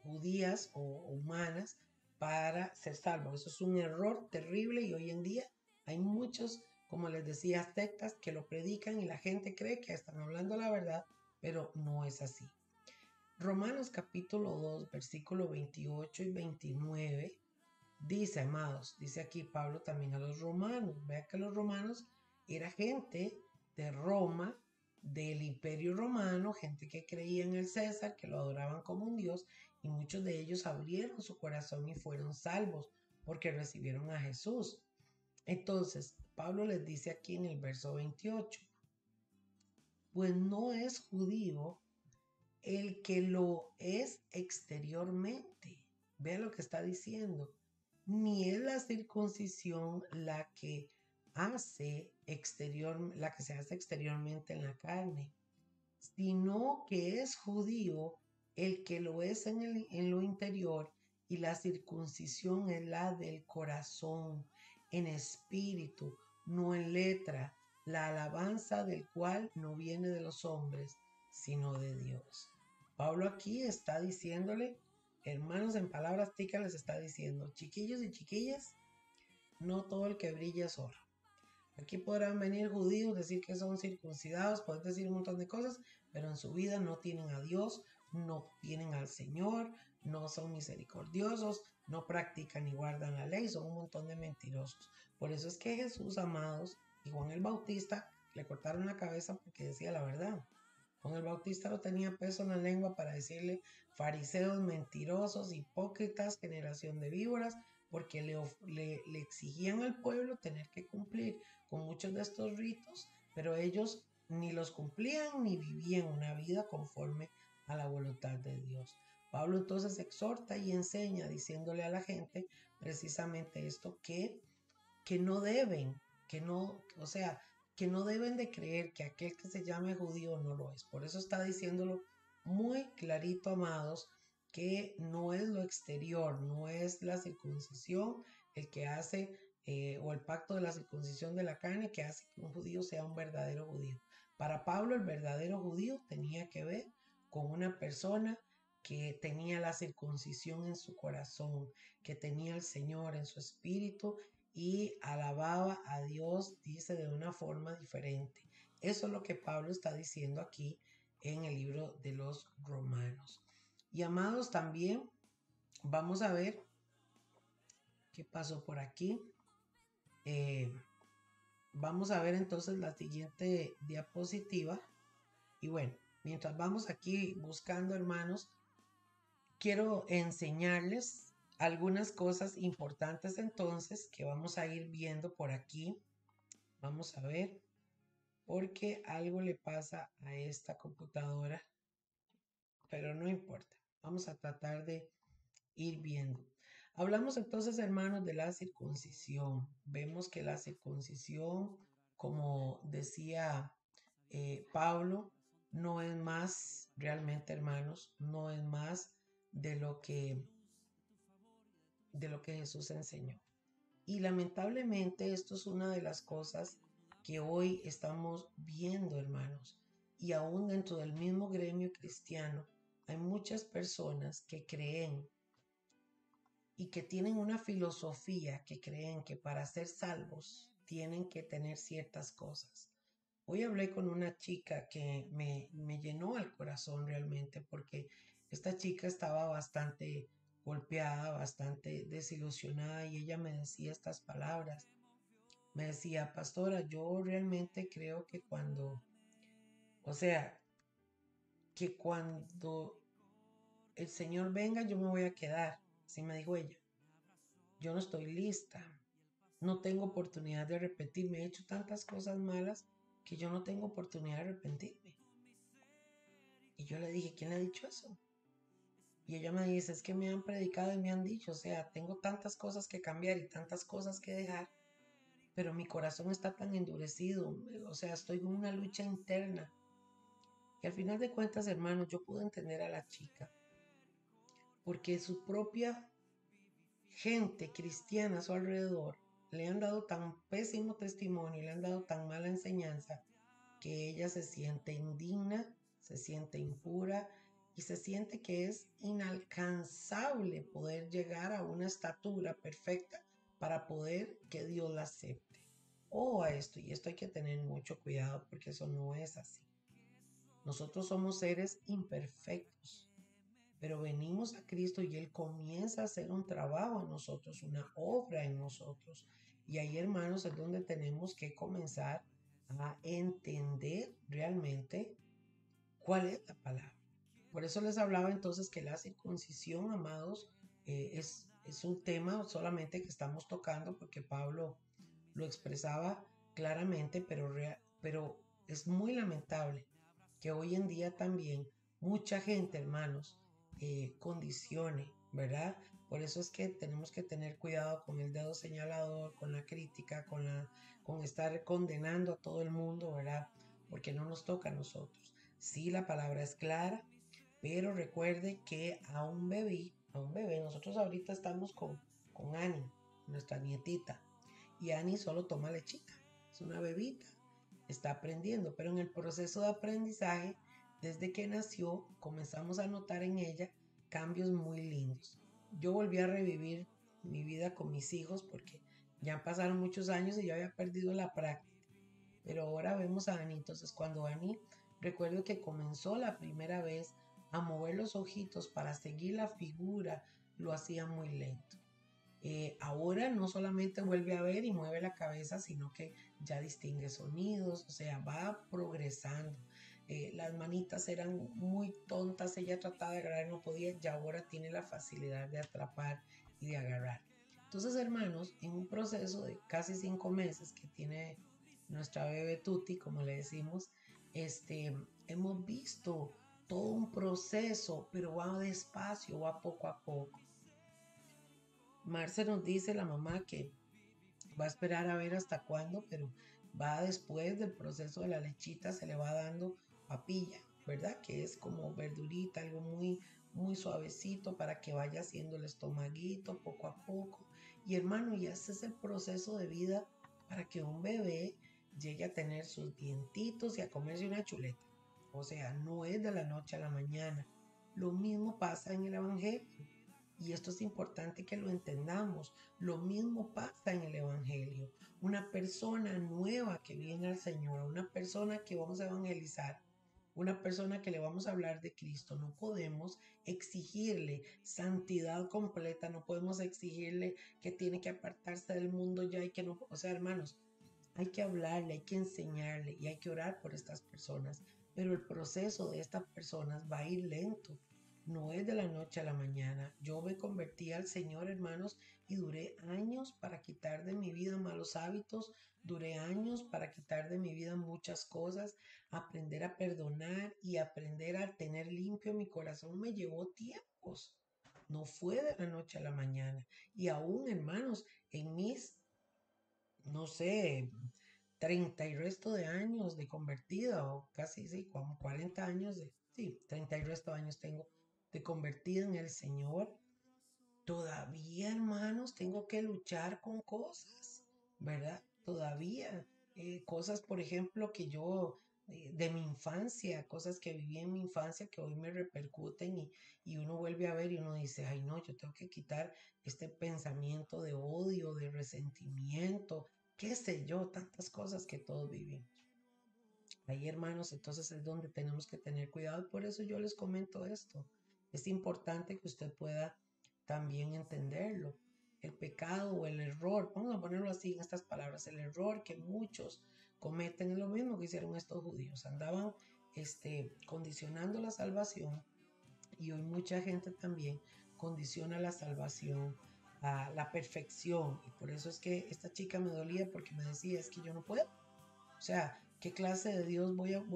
judías o humanas para ser salvos. Eso es un error terrible y hoy en día hay muchos, como les decía, sectas que lo predican y la gente cree que están hablando la verdad, pero no es así. Romanos capítulo 2, versículo 28 y 29 dice, amados, dice aquí Pablo también a los romanos. Vean que los romanos era gente de Roma, del Imperio Romano, gente que creía en el César, que lo adoraban como un dios, y muchos de ellos abrieron su corazón y fueron salvos porque recibieron a Jesús. Entonces, Pablo les dice aquí en el verso 28, pues no es judío el que lo es exteriormente. Vea lo que está diciendo. Ni es la circuncisión la que la que se hace exteriormente en la carne, sino que es judío el que lo es en lo interior, y la circuncisión es la del corazón, en espíritu, no en letra, la alabanza del cual no viene de los hombres, sino de Dios. Pablo aquí está diciéndole, hermanos, en palabras ticas les está diciendo, chiquillos y chiquillas, no todo el que brilla es oro. Aquí podrán venir judíos, decir que son circuncidados, pueden decir un montón de cosas, pero en su vida no tienen a Dios, no tienen al Señor, no son misericordiosos, no practican ni guardan la ley, son un montón de mentirosos. Por eso es que Jesús, amados, y Juan el Bautista le cortaron la cabeza porque decía la verdad. Juan el Bautista no tenía peso en la lengua para decirle fariseos, mentirosos, hipócritas, generación de víboras, porque le exigían al pueblo tener que cumplir con muchos de estos ritos, pero ellos ni los cumplían ni vivían una vida conforme a la voluntad de Dios. Pablo entonces exhorta y enseña diciéndole a la gente precisamente esto, que no deben, que no, o sea, que no deben de creer que aquel que se llame judío no lo es. Por eso está diciéndolo muy clarito, amados, que no es lo exterior, no es la circuncisión el que hace o el pacto de la circuncisión de la carne que hace que un judío sea un verdadero judío. Para Pablo, el verdadero judío tenía que ver con una persona que tenía la circuncisión en su corazón, que tenía al Señor en su espíritu y alababa a Dios, dice, de una forma diferente. Eso es lo que Pablo está diciendo aquí en el libro de los Romanos. Y amados, también vamos a ver qué pasó por aquí. Vamos a ver entonces la siguiente diapositiva. Y bueno, mientras vamos aquí buscando, hermanos, quiero enseñarles algunas cosas importantes entonces que vamos a ir viendo por aquí. Vamos a ver, porque algo le pasa a esta computadora, pero no importa. Vamos a tratar de ir viendo. Hablamos entonces, hermanos, de la circuncisión. Vemos que la circuncisión, como decía Pablo, no es más, realmente, hermanos, no es más de lo que Jesús enseñó. Y lamentablemente esto es una de las cosas que hoy estamos viendo, hermanos. Y aún dentro del mismo gremio cristiano hay muchas personas que creen y que tienen una filosofía que creen que para ser salvos tienen que tener ciertas cosas. Hoy hablé con una chica que me llenó el corazón realmente, porque esta chica estaba bastante golpeada, bastante desilusionada, y ella me decía estas palabras. Me decía: pastora, yo realmente creo que o sea, que cuando el Señor venga yo me voy a quedar. Así me dijo ella. Yo no estoy lista. No tengo oportunidad de arrepentirme. He hecho tantas cosas malas que yo no tengo oportunidad de arrepentirme. Y yo le dije: ¿quién le ha dicho eso? Y ella me dice: es que me han predicado y me han dicho, o sea, tengo tantas cosas que cambiar y tantas cosas que dejar, pero mi corazón está tan endurecido, o sea, estoy en una lucha interna. Y al final de cuentas, hermanos, yo pude entender a la chica, porque su propia gente cristiana a su alrededor le han dado tan pésimo testimonio, le han dado tan mala enseñanza, que ella se siente indigna, se siente impura y se siente que es inalcanzable poder llegar a una estatura perfecta para poder que Dios la acepte. Ojo a esto, y esto hay que tener mucho cuidado porque eso no es así. Nosotros somos seres imperfectos, pero venimos a Cristo y Él comienza a hacer un trabajo en nosotros, una obra en nosotros. Y ahí, hermanos, es donde tenemos que comenzar a entender realmente cuál es la palabra. Por eso les hablaba entonces que la circuncisión, amados, es un tema solamente que estamos tocando porque Pablo lo expresaba claramente, pero es muy lamentable que hoy en día también mucha gente, hermanos, condicione, ¿verdad? Por eso es que tenemos que tener cuidado con el dedo señalador, con la crítica, con estar condenando a todo el mundo, ¿verdad? Porque no nos toca a nosotros. Sí, la palabra es clara, pero recuerde que a un bebé, nosotros ahorita estamos con Annie, nuestra nietita, y Annie solo toma lechita, es una bebita, está aprendiendo, pero en el proceso de aprendizaje, desde que nació, comenzamos a notar en ella cambios muy lindos. Yo volví a revivir mi vida con mis hijos porque ya pasaron muchos años y yo había perdido la práctica, pero ahora vemos a Annie. Entonces, cuando Annie, recuerdo que comenzó la primera vez a mover los ojitos para seguir la figura, lo hacía muy lento. Ahora no solamente vuelve a ver y mueve la cabeza, sino que ya distingue sonidos, o sea, va progresando. Las manitas eran muy tontas, ella trataba de agarrar, no podía, y ahora tiene la facilidad de atrapar y de agarrar. Entonces, hermanos, en un proceso de casi 5 meses que tiene nuestra bebé Tuti, como le decimos, hemos visto todo un proceso, pero va despacio, va poco a poco. Marce nos dice, la mamá, que va a esperar a ver hasta cuándo, pero va después del proceso de la lechita, se le va dando papilla, ¿verdad? Que es como verdurita, algo muy, muy suavecito para que vaya haciendo el estomaguito poco a poco. Y hermano, y ese es el proceso de vida para que un bebé llegue a tener sus dientitos y a comerse una chuleta. O sea, no es de la noche a la mañana. Lo mismo pasa en el Evangelio. Y esto es importante que lo entendamos. Lo mismo pasa en el Evangelio. Una persona nueva que viene al Señor, una persona que vamos a evangelizar, una persona que le vamos a hablar de Cristo, no podemos exigirle santidad completa, no podemos exigirle que tiene que apartarse del mundo ya y que no, o sea, hermanos, hay que hablarle, hay que enseñarle y hay que orar por estas personas, pero el proceso de estas personas va a ir lento. No es de la noche a la mañana. Yo me convertí al Señor, hermanos, y duré años para quitar de mi vida malos hábitos, duré años para quitar de mi vida muchas cosas, aprender a perdonar y aprender a tener limpio mi corazón me llevó tiempos. No fue de la noche a la mañana. Y aún, hermanos, en mis, no sé, 30 y resto de años de convertida, o casi, sí, como 40 años de, sí, 30 y resto de años tengo de convertida en el Señor, todavía, hermanos, tengo que luchar con cosas, ¿verdad? Todavía, cosas, por ejemplo, que yo, de mi infancia, cosas que viví en mi infancia que hoy me repercuten y uno vuelve a ver y uno dice, ay no, yo tengo que quitar este pensamiento de odio, de resentimiento, qué sé yo, tantas cosas que todos vivimos. Ahí, hermanos, entonces es donde tenemos que tener cuidado y por eso yo les comento esto. Es importante que usted pueda también entenderlo. El pecado o el error, vamos a ponerlo así en estas palabras, el error que muchos cometen es lo mismo que hicieron estos judíos. Andaban condicionando la salvación y hoy mucha gente también condiciona la salvación a la perfección. Y por eso es que esta chica me dolía porque me decía, es que yo no puedo. O sea, ¿qué clase de Dios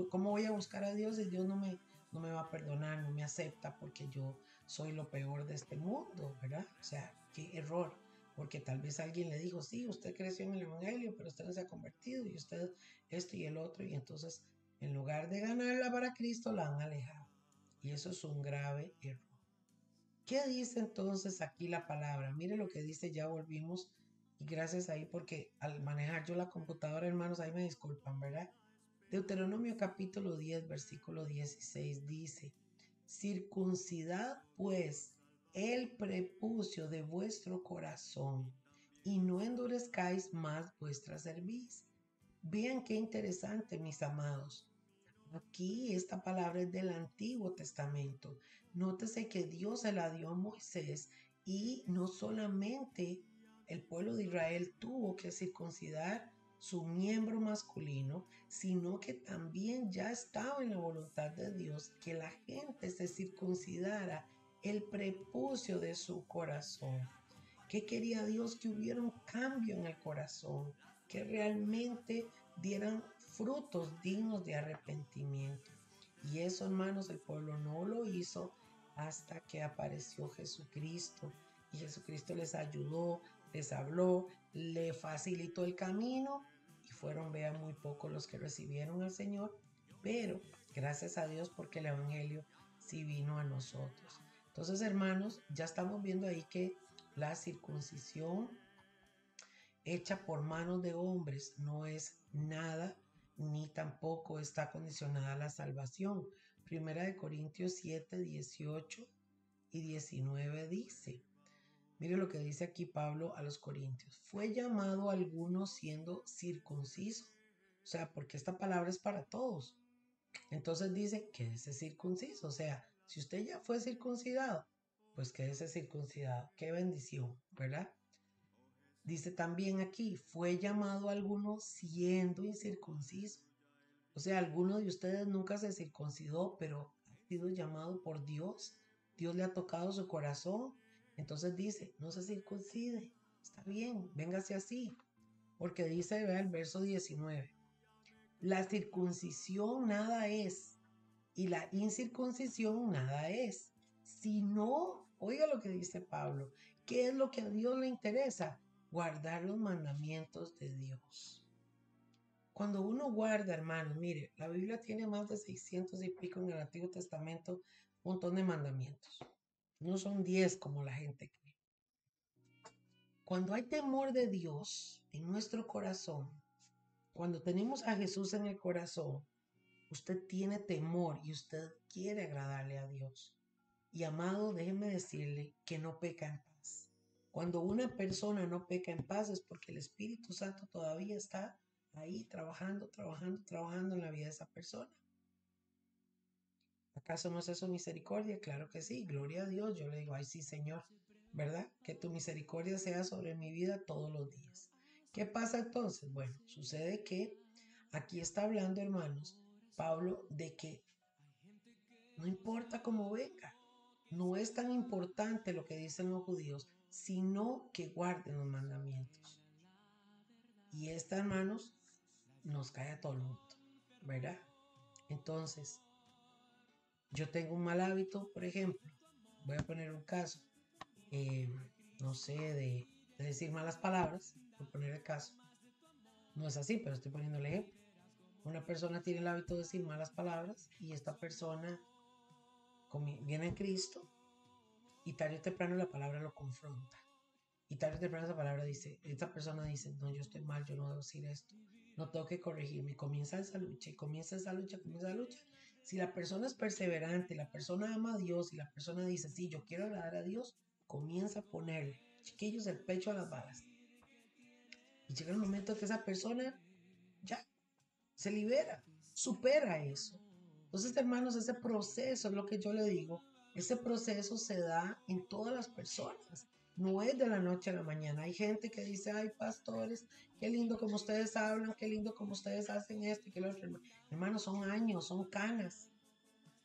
cómo voy a buscar a Dios si Dios no me va a perdonar, no me acepta porque yo soy lo peor de este mundo, ¿verdad? O sea, qué error, porque tal vez alguien le dijo, sí, usted creció en el Evangelio, pero usted no se ha convertido y usted esto y el otro, y entonces en lugar de ganarla para Cristo, la han alejado. Y eso es un grave error. ¿Qué dice entonces aquí la palabra? Mire lo que dice, ya volvimos. Y gracias ahí porque al manejar yo la computadora, hermanos, ahí me disculpan, ¿verdad? Deuteronomio capítulo 10, versículo 16 dice, circuncidad pues el prepucio de vuestro corazón y no endurezcáis más vuestra cerviz. Vean qué interesante, mis amados. Aquí esta palabra es del Antiguo Testamento. Nótese que Dios se la dio a Moisés y no solamente el pueblo de Israel tuvo que circuncidar su miembro masculino, sino que también ya estaba en la voluntad de Dios que la gente se circuncidara el prepucio de su corazón. ¿Qué quería Dios? Que hubiera un cambio en el corazón, que realmente dieran frutos dignos de arrepentimiento. Y eso, hermanos, el pueblo no lo hizo hasta que apareció Jesucristo. Y Jesucristo les ayudó, les habló, le facilitó el camino y fueron, vean, muy pocos los que recibieron al Señor. Pero gracias a Dios porque el Evangelio sí vino a nosotros. Entonces, hermanos, ya estamos viendo ahí que la circuncisión hecha por manos de hombres no es nada ni tampoco está condicionada a la salvación. Primera de Corintios 7, 18 y 19 dice, mire lo que dice aquí Pablo a los Corintios, fue llamado a algunos siendo circunciso, o sea, porque esta palabra es para todos. Entonces dice, quédese circunciso, o sea, si usted ya fue circuncidado, pues quédese circuncidado, qué bendición, ¿verdad? Dice también aquí, fue llamado a algunos siendo incircunciso. O sea, alguno de ustedes nunca se circuncidó, pero ha sido llamado por Dios. Dios le ha tocado su corazón. Entonces dice, no se circuncide. Está bien, véngase así. Porque dice, vea el verso 19, la circuncisión nada es y la incircuncisión nada es. Si no, oiga lo que dice Pablo, ¿qué es lo que a Dios le interesa? Guardar los mandamientos de Dios. Cuando uno guarda, hermanos, mire, la Biblia tiene más de 600 y pico en el Antiguo Testamento, un montón de mandamientos. No son 10 como la gente cree. Cuando hay temor de Dios en nuestro corazón, cuando tenemos a Jesús en el corazón, usted tiene temor y usted quiere agradarle a Dios. Y amado, déjeme decirle que no peca en paz. Cuando una persona no peca en paz es porque el Espíritu Santo todavía está ahí trabajando en la vida de esa persona. ¿Acaso no es eso misericordia? Claro que sí, gloria a Dios. Yo le digo, ay sí, Señor, ¿verdad? Que tu misericordia sea sobre mi vida todos los días. ¿Qué pasa entonces? Bueno, sucede que aquí está hablando, hermanos, Pablo, de que no importa cómo venga, no es tan importante lo que dicen los judíos, sino que guarden los mandamientos. Y esta, hermanos, nos cae a todo el mundo, ¿verdad? Entonces, yo tengo un mal hábito, por ejemplo, voy a poner un caso, eh, no sé, de decir malas palabras, por poner el caso. No es así, pero estoy poniendo el ejemplo. Una persona tiene el hábito de decir malas palabras y esta persona viene en Cristo y tarde o temprano la palabra lo confronta. Y tarde o temprano esta persona dice, no, yo estoy mal, yo no debo decir esto, no tengo que corregirme. Comienza esa lucha y comienza esa lucha. Si la persona es perseverante, la persona ama a Dios y la persona dice, sí, yo quiero agradar a Dios, comienza a ponerle, chiquillos, el pecho a las balas. Y llega el momento que esa persona ya se libera, supera eso. Entonces, hermanos, ese proceso es lo que yo le digo. Ese proceso se da en todas las personas. No es de la noche a la mañana. Hay gente que dice, ay, pastores, qué lindo como ustedes hablan, qué lindo como ustedes hacen esto y que lo otro. Hermanos, son años, son canas.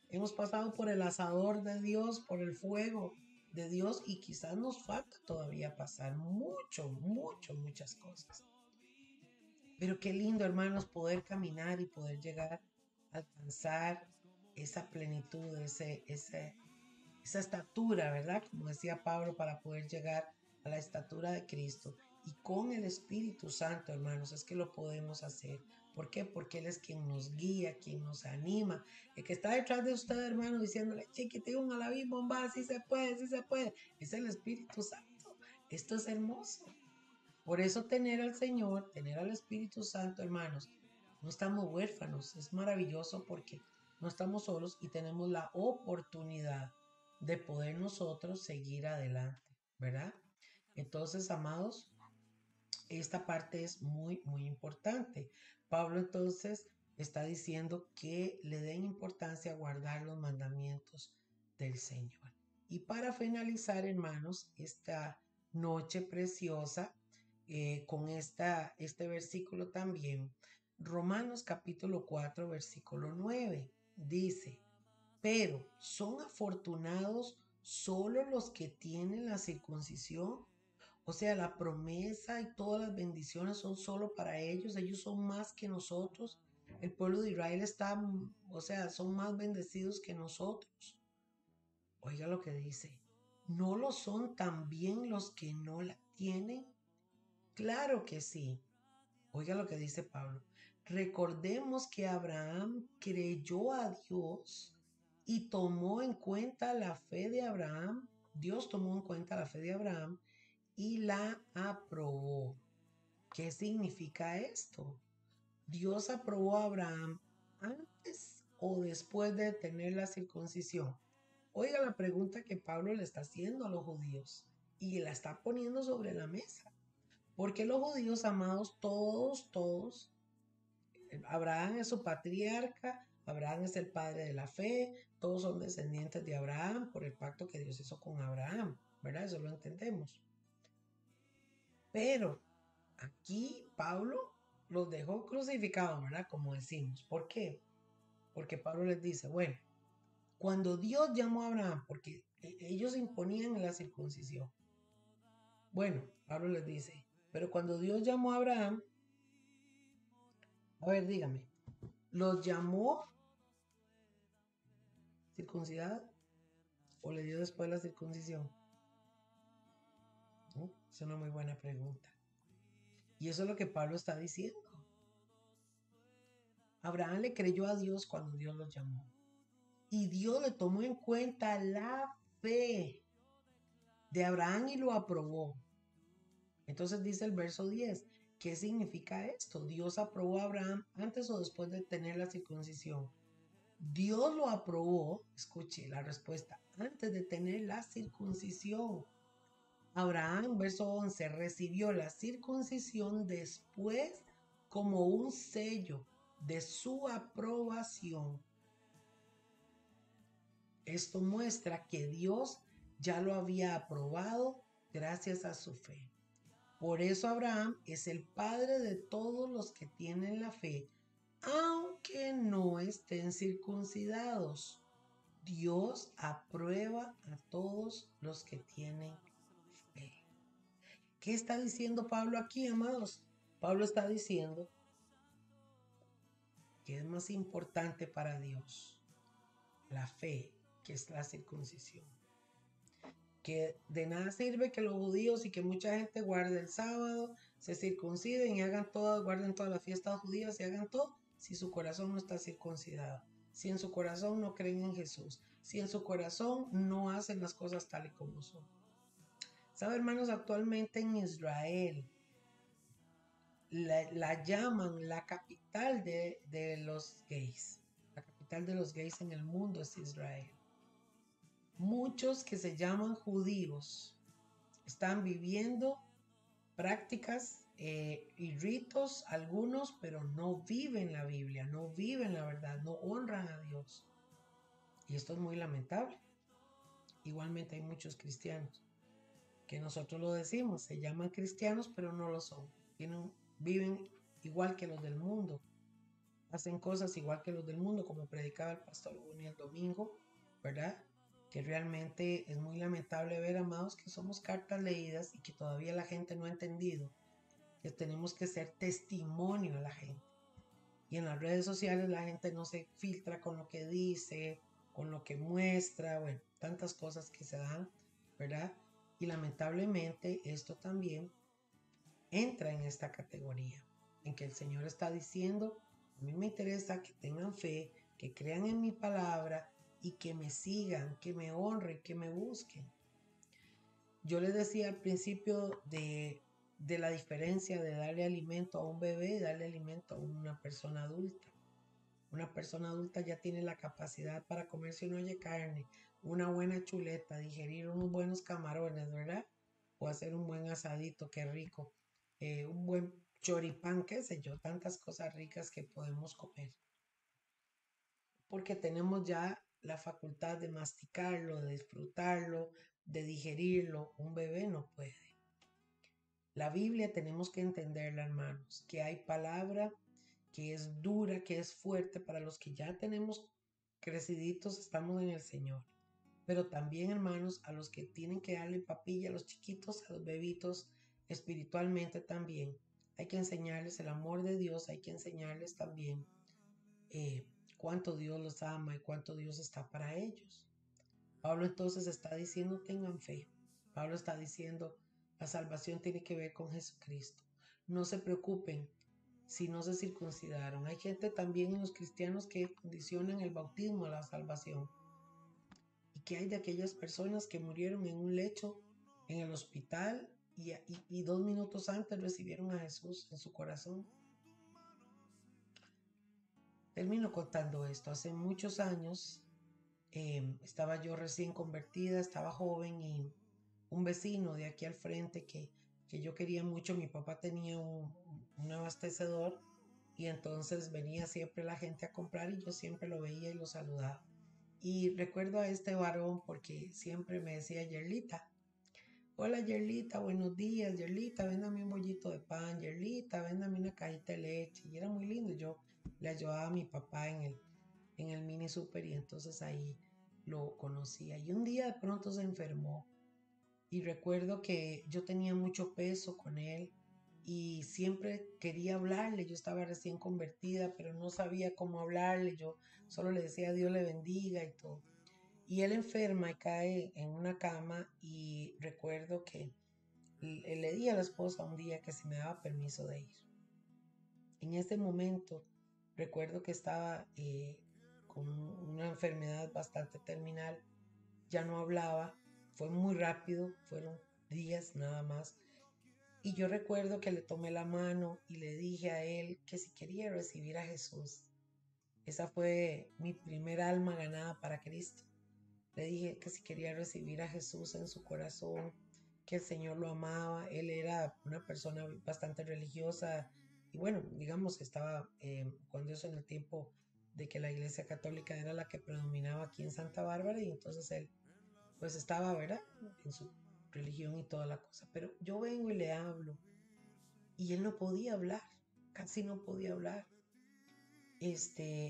Hemos pasado por el asador de Dios, por el fuego de Dios y quizás nos falta todavía pasar muchas cosas. Pero qué lindo, hermanos, poder caminar y poder llegar a alcanzar esa plenitud, esa estatura, ¿verdad? Como decía Pablo, para poder llegar a la estatura de Cristo. Y con el Espíritu Santo, hermanos, es que lo podemos hacer. ¿Por qué? Porque Él es quien nos guía, quien nos anima. El que está detrás de usted, hermano, diciéndole, chiquitín, un alabí, bomba, sí se puede, sí se puede. Es el Espíritu Santo. Esto es hermoso. Por eso tener al Señor, tener al Espíritu Santo, hermanos, no estamos huérfanos. Es maravilloso porque no estamos solos y tenemos la oportunidad de poder nosotros seguir adelante, ¿verdad? Entonces, amados, esta parte es muy importante. Pablo entonces está diciendo que le den importancia a guardar los mandamientos del Señor. Y para finalizar, hermanos, esta noche preciosa, con este versículo también, Romanos capítulo 4, versículo 9, dice, pero son afortunados solo los que tienen la circuncisión. O sea, la promesa y todas las bendiciones son solo para ellos son más que nosotros. El pueblo de Israel está, o sea, son más bendecidos que nosotros. Oiga lo que dice, ¿no lo son también los que no la tienen? Claro que sí. Oiga lo que dice Pablo. Recordemos que Abraham creyó a Dios y tomó en cuenta la fe de Abraham. Dios tomó en cuenta la fe de Abraham y la aprobó. ¿Qué significa esto? Dios aprobó a Abraham antes o después de tener la circuncisión. Oiga la pregunta que Pablo le está haciendo a los judíos y la está poniendo sobre la mesa. Porque los judíos, amados, todos, Abraham es su patriarca, Abraham es el padre de la fe, todos son descendientes de Abraham por el pacto que Dios hizo con Abraham, ¿verdad? Eso lo entendemos. Pero aquí Pablo los dejó crucificados, ¿verdad? Como decimos. ¿Por qué? Porque Pablo les dice, bueno, cuando Dios llamó a Abraham, porque ellos imponían la circuncisión. Bueno, Pablo les dice, pero cuando Dios llamó a Abraham, a ver, dígame, ¿los llamó circuncidado o le dio después la circuncisión? ¿No? Es una muy buena pregunta. Y eso es lo que Pablo está diciendo. Abraham le creyó a Dios cuando Dios lo llamó. Y Dios le tomó en cuenta la fe de Abraham y lo aprobó. Entonces dice el verso 10, ¿qué significa esto? Dios aprobó a Abraham antes o después de tener la circuncisión. Dios lo aprobó, escuche la respuesta, antes de tener la circuncisión. Abraham, verso 11, recibió la circuncisión después como un sello de su aprobación. Esto muestra que Dios ya lo había aprobado gracias a su fe. Por eso Abraham es el padre de todos los que tienen la fe, aunque no estén circuncidados. Dios aprueba a todos los que tienen fe. ¿Qué está diciendo Pablo aquí, amados? Pablo está diciendo que es más importante para Dios la fe que es la circuncisión. Que de nada sirve que los judíos y que mucha gente guarde el sábado, se circunciden y hagan todo, guarden todas las fiestas judías y hagan todo, si su corazón no está circuncidado, si en su corazón no creen en Jesús, si en su corazón no hacen las cosas tal y como son. ¿Sabe, hermanos? Actualmente en Israel la llaman la capital de los gays. La capital de los gays en el mundo es Israel. Muchos que se llaman judíos están viviendo prácticas y ritos, algunos, pero no viven la Biblia, no viven la verdad, no honran a Dios. Y esto es muy lamentable. Igualmente hay muchos cristianos que nosotros lo decimos, se llaman cristianos, pero no lo son. Viven igual que los del mundo. Hacen cosas igual que los del mundo, como predicaba el pastor Buni el domingo, ¿verdad? Que realmente es muy lamentable ver, amados, que somos cartas leídas y que todavía la gente no ha entendido que tenemos que ser testimonio a la gente. Y en las redes sociales la gente no se filtra con lo que dice, con lo que muestra, bueno, tantas cosas que se dan, ¿verdad? Y lamentablemente esto también entra en esta categoría, en que el Señor está diciendo, a mí me interesa que tengan fe, que crean en mi palabra y que me sigan, que me honren, que me busquen. Yo les decía al principio de la diferencia de darle alimento a un bebé y darle alimento a una persona adulta. Una persona adulta ya tiene la capacidad para comerse una olla de carne, una buena chuleta, digerir unos buenos camarones, ¿verdad? O hacer un buen asadito, qué rico. Un buen choripán, qué sé yo, tantas cosas ricas que podemos comer. Porque tenemos ya la facultad de masticarlo, de disfrutarlo, de digerirlo. Un bebé no puede. La Biblia tenemos que entenderla, hermanos, que hay palabra que es dura, que es fuerte para los que ya tenemos creciditos, estamos en el Señor. Pero también, hermanos, a los que tienen que darle papilla, a los chiquitos, a los bebitos, espiritualmente también. Hay que enseñarles el amor de Dios, hay que enseñarles también cuánto Dios los ama y cuánto Dios está para ellos. Pablo entonces está diciendo, tengan fe. Pablo está diciendo, la salvación tiene que ver con Jesucristo. No se preocupen si no se circuncidaron. Hay gente también en los cristianos que condicionan el bautismo a la salvación. ¿Y qué hay de aquellas personas que murieron en un lecho, en el hospital, y 2 minutos antes recibieron a Jesús en su corazón? Termino contando esto. Hace muchos años estaba yo recién convertida, estaba joven y un vecino de aquí al frente que yo quería mucho, mi papá tenía un abastecedor y entonces venía siempre la gente a comprar y yo siempre lo veía y lo saludaba. Y recuerdo a este varón porque siempre me decía Yerlita. Hola Yerlita, buenos días, Yerlita, véndame un bollito de pan, Yerlita, véndame una cajita de leche. Y era muy lindo, yo le ayudaba a mi papá en el mini super y entonces ahí lo conocía. Y un día de pronto se enfermó y recuerdo que yo tenía mucho peso con él y siempre quería hablarle. Yo estaba recién convertida, pero no sabía cómo hablarle. Yo solo le decía Dios le bendiga y todo. Y él enferma y cae en una cama y recuerdo que le di a la esposa un día que si me daba permiso de ir. En ese momento Recuerdo que estaba con una enfermedad bastante terminal, ya no hablaba, fue muy rápido, fueron días nada más. Y yo recuerdo que le tomé la mano y le dije a él que si quería recibir a Jesús. Esa fue mi primer alma ganada para Cristo. Le dije que si quería recibir a Jesús en su corazón, que el Señor lo amaba. Él era una persona bastante religiosa y bueno, digamos que estaba cuando eso en el tiempo de que la Iglesia Católica era la que predominaba aquí en Santa Bárbara y entonces él pues estaba, ¿verdad? En su religión y toda la cosa. Pero yo vengo y le hablo y él no podía hablar, casi no podía hablar.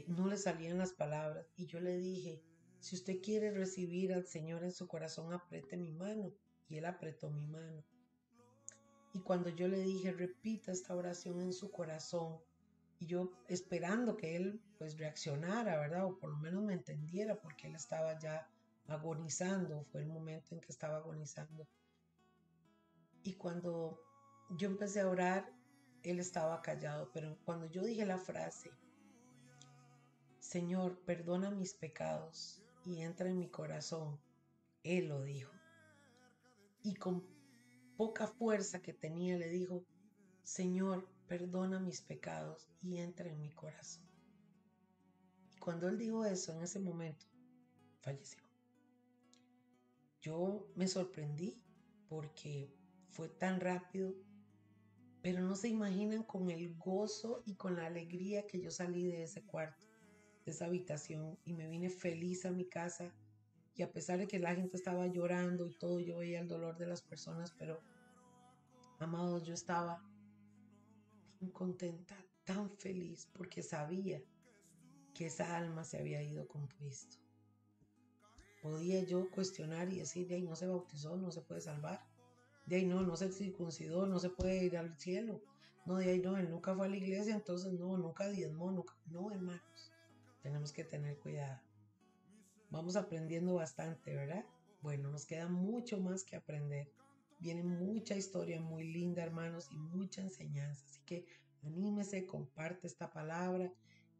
No le salían las palabras y yo le dije, si usted quiere recibir al Señor en su corazón, apriete mi mano. Y él apretó mi mano. Y cuando yo le dije, repita esta oración en su corazón, y yo esperando que él pues reaccionara, ¿verdad? O por lo menos me entendiera, porque él estaba ya agonizando, fue el momento en que estaba agonizando. Y cuando yo empecé a orar, él estaba callado, pero cuando yo dije la frase, Señor, perdona mis pecados y entra en mi corazón, él lo dijo. Y con poca fuerza que tenía le dijo, Señor, perdona mis pecados y entra en mi corazón. Y cuando él dijo eso, en ese momento, falleció. Yo me sorprendí porque fue tan rápido, pero no se imaginan con el gozo y con la alegría que yo salí de ese cuarto, de esa habitación, y me vine feliz a mi casa. Y a pesar de que la gente estaba llorando y todo, yo veía el dolor de las personas, pero, amados, yo estaba tan contenta, tan feliz, porque sabía que esa alma se había ido con Cristo. Podía yo cuestionar y decir, de ahí no se bautizó, no se puede salvar. De ahí no se circuncidó, no se puede ir al cielo. No, de ahí no, él nunca fue a la iglesia, entonces no, nunca diezmó, nunca. No, hermanos, tenemos que tener cuidado. Vamos aprendiendo bastante, ¿verdad? Bueno, nos queda mucho más que aprender. Viene mucha historia muy linda, hermanos, y mucha enseñanza. Así que anímese, comparte esta palabra.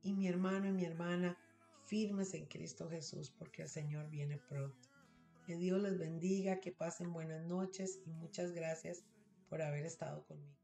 Y mi hermano y mi hermana, firmes en Cristo Jesús, porque el Señor viene pronto. Que Dios les bendiga, que pasen buenas noches y muchas gracias por haber estado conmigo.